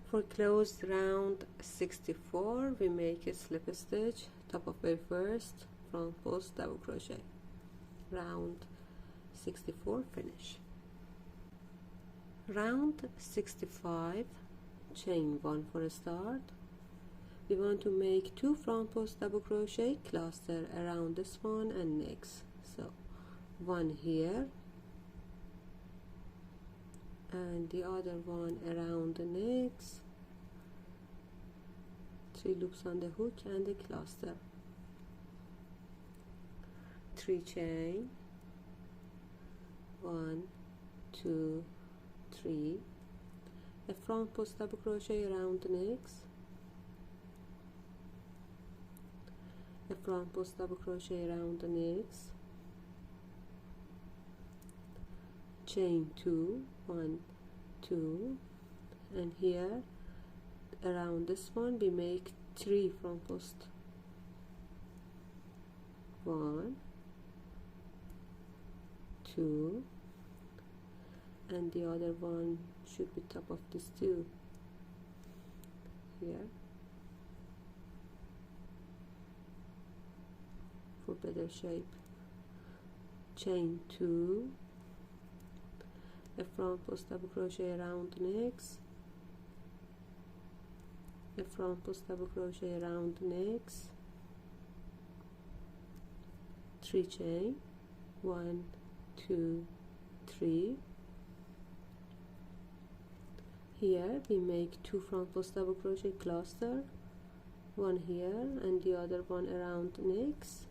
For closed round 64, we make a slip stitch, top of very first, front post double crochet. Round 64, finish. Round 65, chain 1 for a start. We want to make 2 front post double crochet, cluster around this one and next. So 1 here and the other one around the next, 3 loops on the hook and the cluster, 3 chain, 1 2 3, a front post double crochet around the next, a front post double crochet around the next, chain 2, 1 2, and here around this one we make 3 front post, 1 2, and the other one should be top of this 2 here for better shape. Chain 2, a front post double crochet around the next, a front post double crochet around the next, 3 chain, 1 2 3. Here we make 2 front post double crochet, cluster, 1 here and the other one around the next.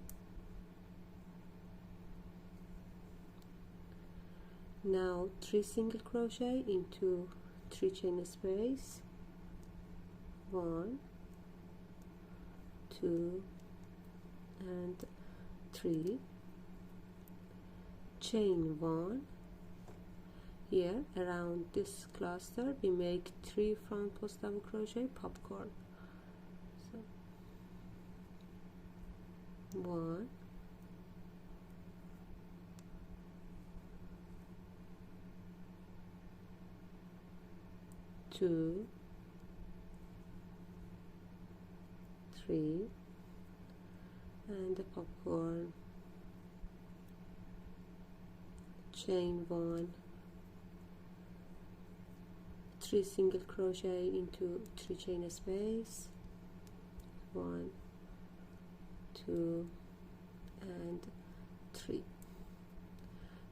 Now 3 single crochet into 3 chain space, 1 2 and 3, chain 1. Here around this cluster we make 3 front post double crochet, popcorn. So 1 2 3 and the popcorn, chain 1, 3 single crochet into 3 chain space, 1 2 and 3,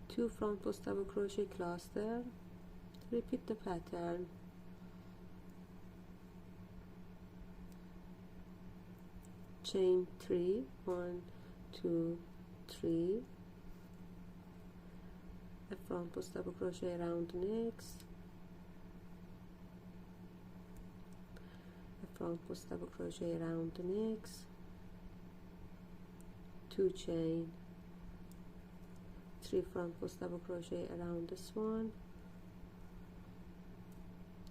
2 front post double crochet, cluster, repeat the pattern, chain 3, 1 2 3, a front post double crochet around the next, a front post double crochet around the next, 2 chain, 3 front post double crochet around this one,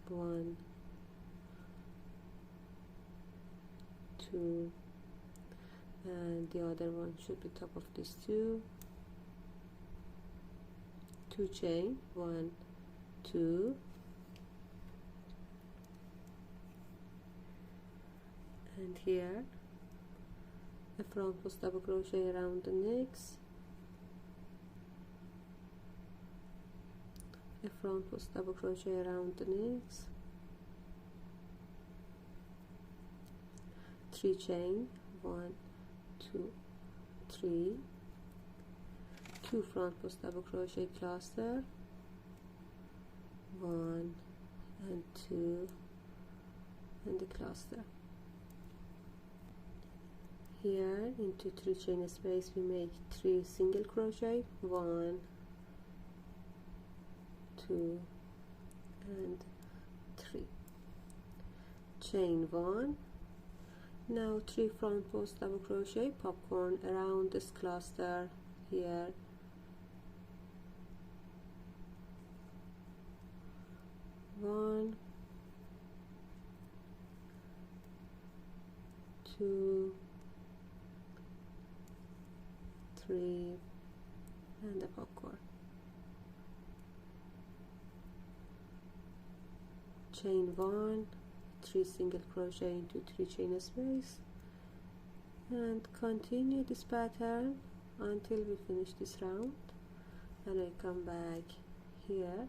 1 2, and the other one should be top of this 2, 2 chain, 1 2, and here a front post double crochet around the next, a front post double crochet around the next, 3 chain, 1 2 3, 2 front post double crochet, cluster, 1 and 2 and the cluster. Here into 3 chain space we make 3 single crochet, 1 2 and 3, chain 1. Now 3 front post double crochet, popcorn around this cluster here, 1 2 3 and the popcorn, chain 1, 3 single crochet into 3 chain space, and continue this pattern until we finish this round. And I come back here